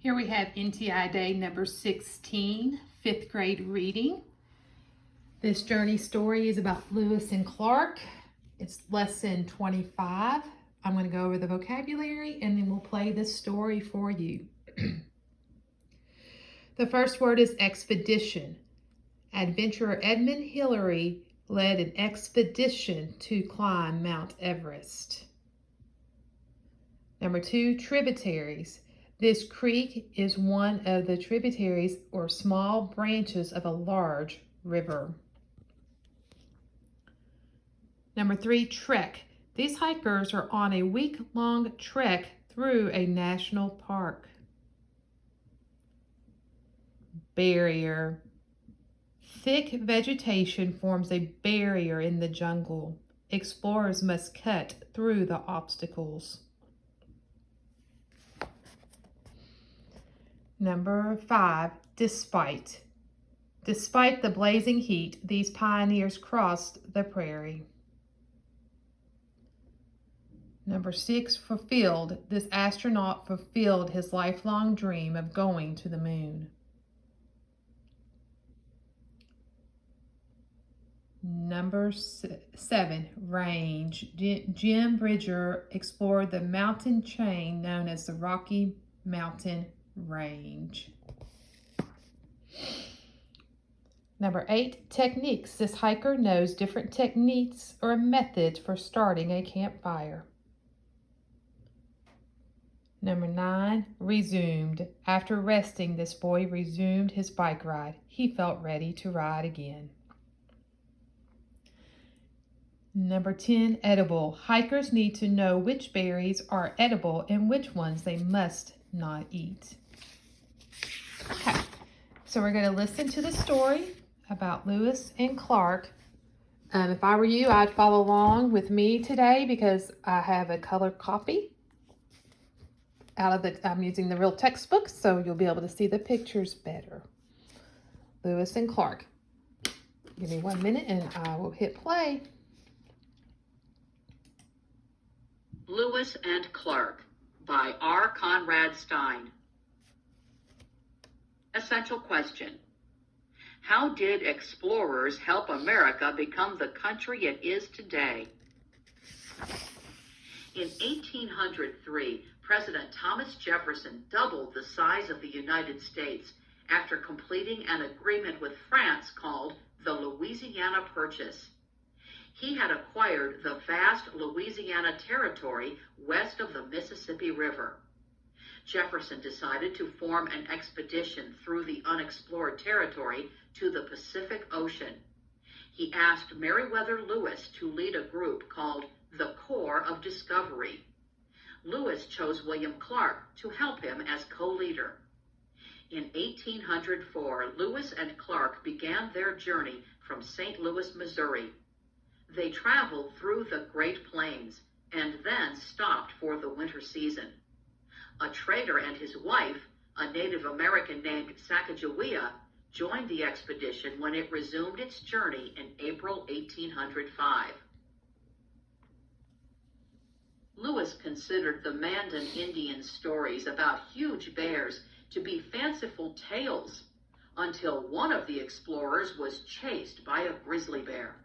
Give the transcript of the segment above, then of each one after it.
Here we have NTI Day number 16, 5th grade reading. This journey story is about Lewis and Clark. It's lesson 25. I'm going to go over the vocabulary and then we'll play this story for you. The first word is expedition. Adventurer Edmund Hillary led an expedition to climb Mount Everest. Number 2, tributaries. This creek is one of the tributaries or small branches of a large river. Number 3, trek. These hikers are on a week-long trek through a national park. Barrier. Thick vegetation forms a barrier in the jungle. Explorers must cut through the obstacles. Number 5, despite. Despite the blazing heat, these pioneers crossed the prairie. Number 6, fulfilled. This astronaut fulfilled his lifelong dream of going to the moon. Number 7, range. Jim Bridger explored the mountain chain known as the Rocky Mountain Range. Number 8, techniques. This hiker knows different techniques or methods for starting a campfire. Number 9, resumed. After resting, this boy resumed his bike ride. He felt ready to ride again. Number 10, edible. Hikers need to know which berries are edible and which ones they must not eat. Okay, so we're going to listen to the story about Lewis and Clark. If I were you, I'd follow along with me today because I have a colored copy. I'm using the real textbook, so you'll be able to see the pictures better. Lewis and Clark. Give me 1 minute and I will hit play. Lewis and Clark by R. Conrad Stein. Essential question. How did explorers help America become the country it is today? In 1803, President Thomas Jefferson doubled the size of the United States after completing an agreement with France called the Louisiana Purchase. He had acquired the vast Louisiana territory west of the Mississippi River. Jefferson decided to form an expedition through the unexplored territory to the Pacific Ocean. He asked Meriwether Lewis to lead a group called the Corps of Discovery. Lewis chose William Clark to help him as co-leader. In 1804, Lewis and Clark began their journey from St. Louis, Missouri. They traveled through the Great Plains and then stopped for the winter season. A trader and his wife, a Native American named Sacagawea, joined the expedition when it resumed its journey in April 1805. Lewis considered the Mandan Indian stories about huge bears to be fanciful tales until one of the explorers was chased by a grizzly bear.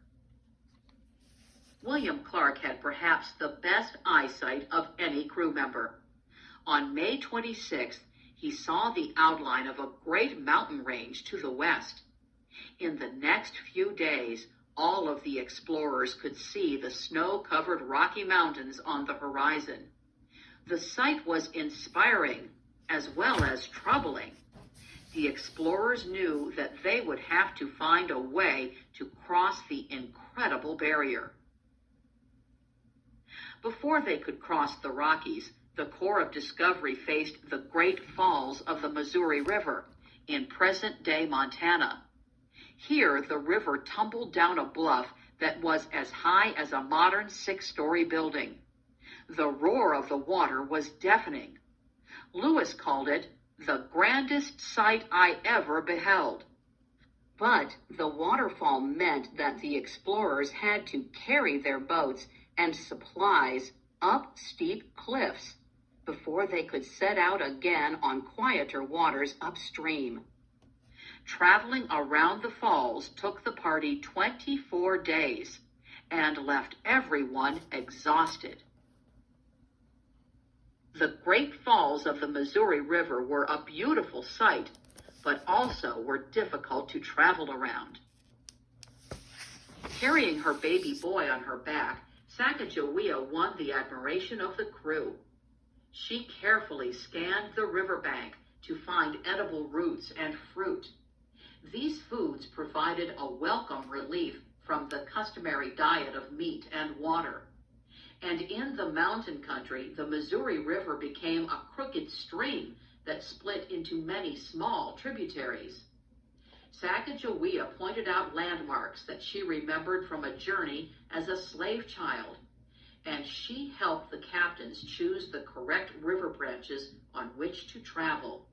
William Clark had perhaps the best eyesight of any crew member. On May 26th, he saw the outline of a great mountain range to the west. In the next few days, all of the explorers could see the snow-covered Rocky Mountains on the horizon. The sight was inspiring as well as troubling. The explorers knew that they would have to find a way to cross the incredible barrier. Before they could cross the Rockies, the Corps of Discovery faced the Great Falls of the Missouri River in present-day Montana. Here, the river tumbled down a bluff that was as high as a modern 6-story building. The roar of the water was deafening. Lewis called it the grandest sight I ever beheld. But the waterfall meant that the explorers had to carry their boats and supplies up steep cliffs. before they could set out again on quieter waters upstream. Traveling around the falls took the party 24 days and left everyone exhausted. The Great Falls of the Missouri River were a beautiful sight, but also were difficult to travel around. Carrying her baby boy on her back, Sacagawea won the admiration of the crew. She carefully scanned the riverbank to find edible roots and fruit. These foods provided a welcome relief from the customary diet of meat and water. And in the mountain country, the Missouri River became a crooked stream that split into many small tributaries. Sacagawea pointed out landmarks that she remembered from a journey as a slave child, and she helped the captains choose the correct river branches on which to travel.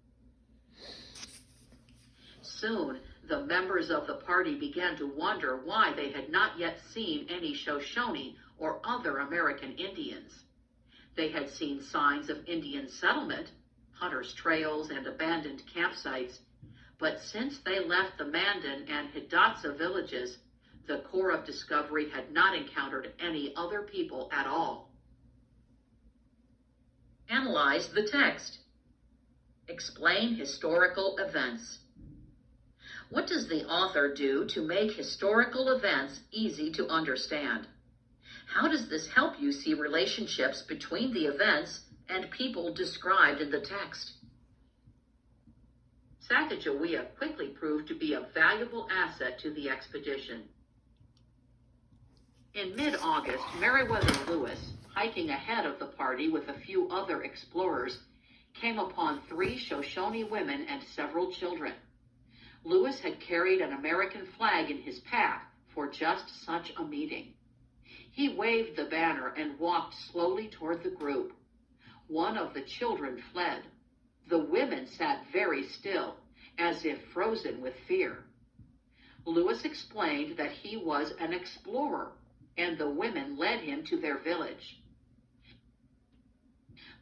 Soon, the members of the party began to wonder why they had not yet seen any Shoshone or other American Indians. They had seen signs of Indian settlement, hunters' trails, and abandoned campsites, but since they left the Mandan and Hidatsa villages, the Corps of Discovery had not encountered any other people at all. Analyze the text. Explain historical events. What does the author do to make historical events easy to understand? How does this help you see relationships between the events and people described in the text? Sacagawea quickly proved to be a valuable asset to the expedition. In mid-August, Meriwether Lewis, hiking ahead of the party with a few other explorers, came upon 3 Shoshone women and several children. Lewis had carried an American flag in his pack for just such a meeting. He waved the banner and walked slowly toward the group. One of the children fled. The women sat very still, as if frozen with fear. Lewis explained that he was an explorer, and the women led him to their village.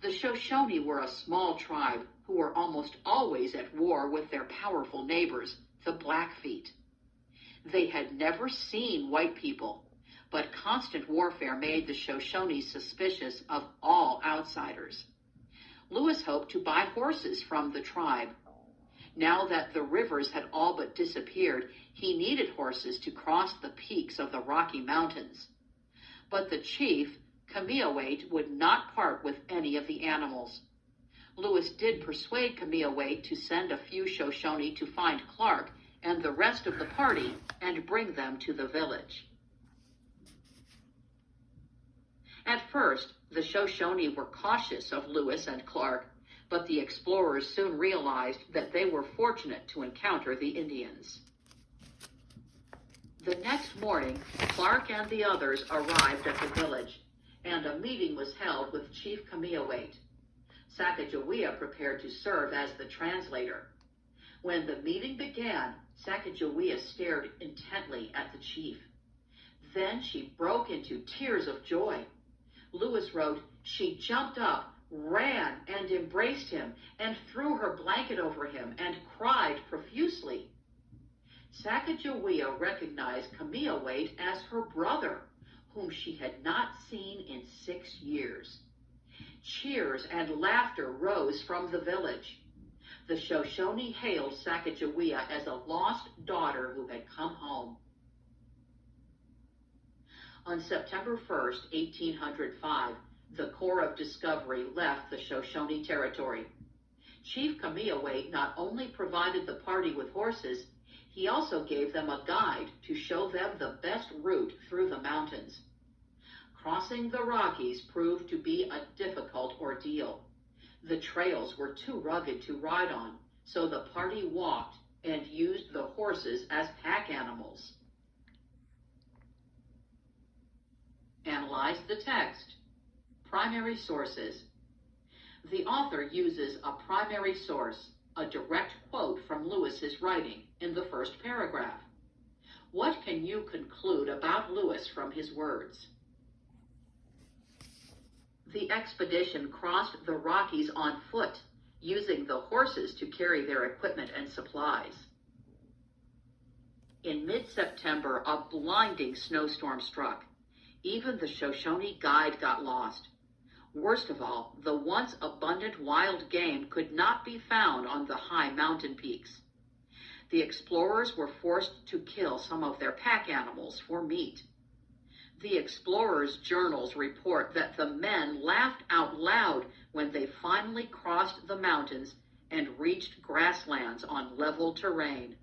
The Shoshone were a small tribe who were almost always at war with their powerful neighbors, the Blackfeet. They had never seen white people, but constant warfare made the Shoshone suspicious of all outsiders. Lewis hoped to buy horses from the tribe. Now that the rivers had all but disappeared, he needed horses to cross the peaks of the Rocky Mountains. But the chief, Cameawait, would not part with any of the animals. Lewis did persuade Cameawait to send a few Shoshone to find Clark and the rest of the party and bring them to the village. At first, the Shoshone were cautious of Lewis and Clark, but the explorers soon realized that they were fortunate to encounter the Indians. The next morning, Clark and the others arrived at the village, and a meeting was held with Chief Cameawait. Sacagawea prepared to serve as the translator. When the meeting began, Sacagawea stared intently at the chief. Then she broke into tears of joy. Lewis wrote, "She jumped up, ran, and embraced him, and threw her blanket over him, and cried profusely." Sacagawea recognized Cameawait as her brother, whom she had not seen in 6 years. Cheers and laughter rose from the village. The Shoshone hailed Sacagawea as a lost daughter who had come home. On September 1st, 1805, the Corps of Discovery left the Shoshone territory. Chief Cameawait not only provided the party with horses, he also gave them a guide to show them the best route through the mountains. Crossing the Rockies proved to be a difficult ordeal. The trails were too rugged to ride on, so the party walked and used the horses as pack animals. Analyze the text. Primary sources. The author uses a primary source, a direct quote from Lewis's writing, in the first paragraph. What can you conclude about Lewis from his words? The expedition crossed the Rockies on foot, using the horses to carry their equipment and supplies. In mid-September, a blinding snowstorm struck. Even the Shoshone guide got lost. Worst of all, the once abundant wild game could not be found on the high mountain peaks. The explorers were forced to kill some of their pack animals for meat. The explorers' journals report that the men laughed out loud when they finally crossed the mountains and reached grasslands on level terrain.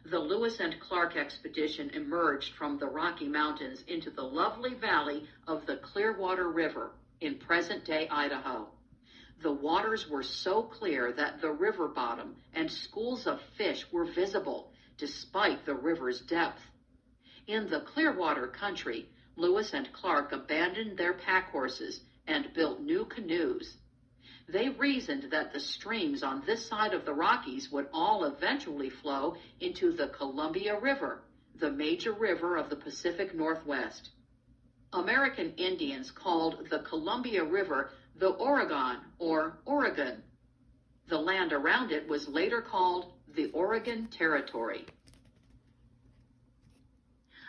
The Lewis and Clark expedition emerged from the Rocky Mountains into the lovely valley of the Clearwater River in present-day Idaho. The waters were so clear that the river bottom and schools of fish were visible despite the river's depth. In the Clearwater country, Lewis and Clark abandoned their pack horses and built new canoes. They reasoned that the streams on this side of the Rockies would all eventually flow into the Columbia River, the major river of the Pacific Northwest. American Indians called the Columbia River the Oregon or Oregon. The land around it was later called the Oregon Territory.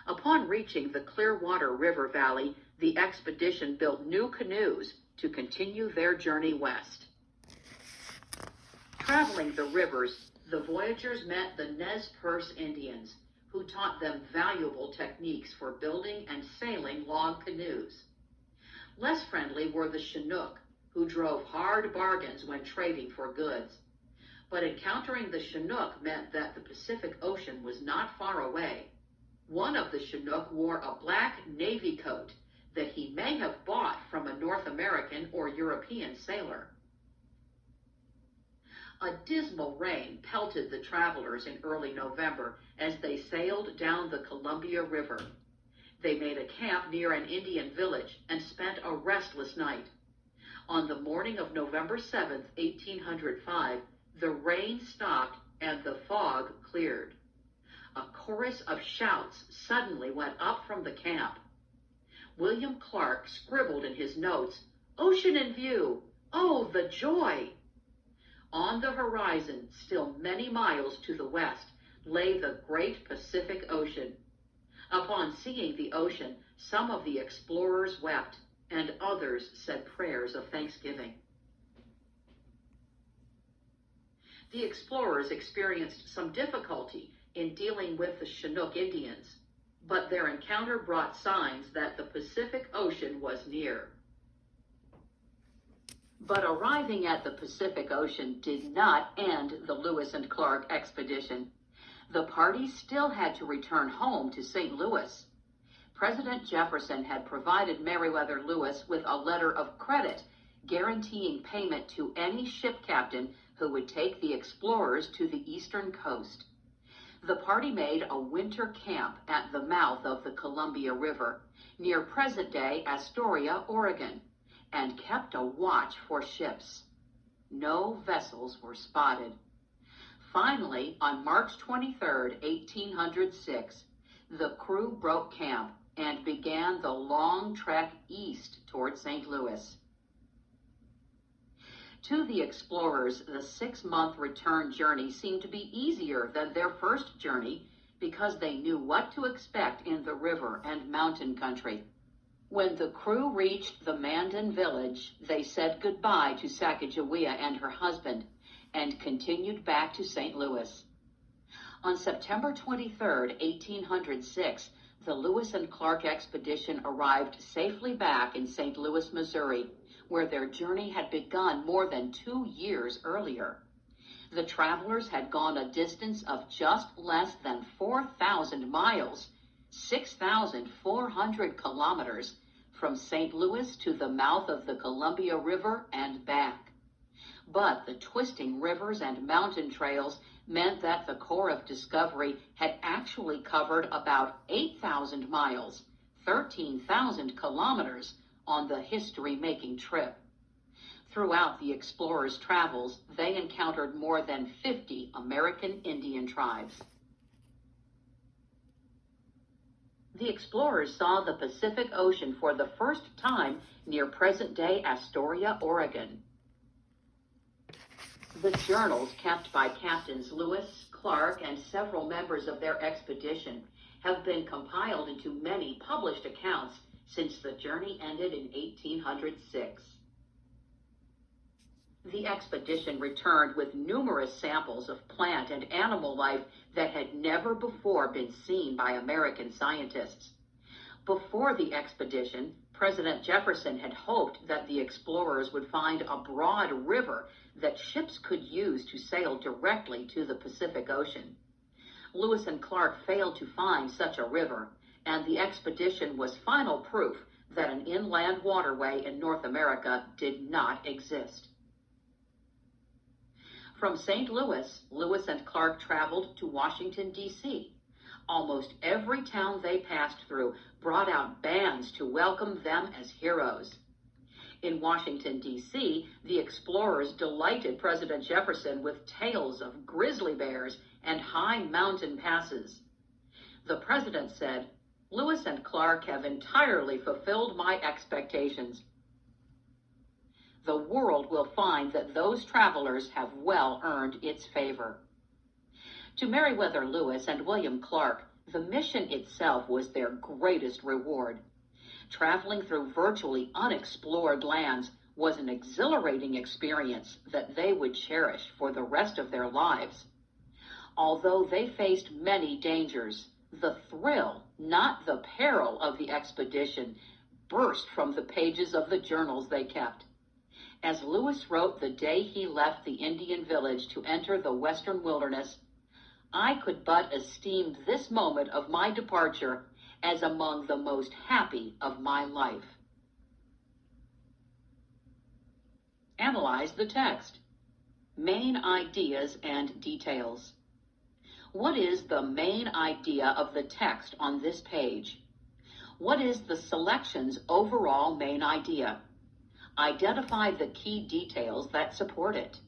Upon reaching the Clearwater River Valley, the expedition built new canoes to continue their journey west. Traveling the rivers, the voyagers met the Nez Perce Indians, who taught them valuable techniques for building and sailing log canoes. Less friendly were the Chinook, who drove hard bargains when trading for goods. But encountering the Chinook meant that the Pacific Ocean was not far away. One of the Chinook wore a black navy coat that he may have bought from a North American or European sailor. A dismal rain pelted the travelers in early November as they sailed down the Columbia River. They made a camp near an Indian village and spent a restless night. On the morning of November 7, 1805, the rain stopped and the fog cleared. A chorus of shouts suddenly went up from the camp. William Clark scribbled in his notes, "Ocean in view! Oh, the joy!" On the horizon, still many miles to the west, lay the great Pacific Ocean. Upon seeing the ocean, some of the explorers wept, and others said prayers of thanksgiving. The explorers experienced some difficulty in dealing with the Chinook Indians, but their encounter brought signs that the Pacific Ocean was near. But arriving at the Pacific Ocean did not end the Lewis and Clark expedition. The party still had to return home to St. Louis. President Jefferson had provided Meriwether Lewis with a letter of credit guaranteeing payment to any ship captain who would take the explorers to the eastern coast. The party made a winter camp at the mouth of the Columbia River, near present-day Astoria, Oregon, and kept a watch for ships. No vessels were spotted. Finally, on March 23, 1806, the crew broke camp and began the long trek east toward St. Louis. To the explorers, the 6-month return journey seemed to be easier than their first journey because they knew what to expect in the river and mountain country. When the crew reached the Mandan village, they said goodbye to Sacagawea and her husband and continued back to St. Louis. On September 23, 1806, the Lewis and Clark expedition arrived safely back in St. Louis, Missouri, where their journey had begun more than 2 years earlier. The travelers had gone a distance of just less than 4,000 miles, 6,400 kilometers, from St. Louis to the mouth of the Columbia River and back. But the twisting rivers and mountain trails meant that the Corps of Discovery had actually covered about 8,000 miles, 13,000 kilometers, on the history-making trip. Throughout the explorers' travels, they encountered more than 50 American Indian tribes. The explorers saw the Pacific Ocean for the first time near present-day Astoria, Oregon. The journals kept by Captains Lewis, Clark, and several members of their expedition have been compiled into many published accounts since the journey ended in 1806. The expedition returned with numerous samples of plant and animal life that had never before been seen by American scientists. Before the expedition, President Jefferson had hoped that the explorers would find a broad river that ships could use to sail directly to the Pacific Ocean. Lewis and Clark failed to find such a river, and the expedition was final proof that an inland waterway in North America did not exist. From St. Louis, Lewis and Clark traveled to Washington, D.C. Almost every town they passed through brought out bands to welcome them as heroes. In Washington, D.C., the explorers delighted President Jefferson with tales of grizzly bears and high mountain passes. The president said, "Lewis and Clark have entirely fulfilled my expectations. The world will find that those travelers have well earned its favor." To Meriwether Lewis and William Clark, the mission itself was their greatest reward. Traveling through virtually unexplored lands was an exhilarating experience that they would cherish for the rest of their lives. Although they faced many dangers, the thrill, not the peril, of the expedition burst from the pages of the journals they kept. As Lewis wrote the day he left the Indian village to enter the western wilderness, "I could but esteem this moment of my departure as among the most happy of my life." Analyze the text. Main ideas and details. What is the main idea of the text on this page? What is the selection's overall main idea? Identify the key details that support it.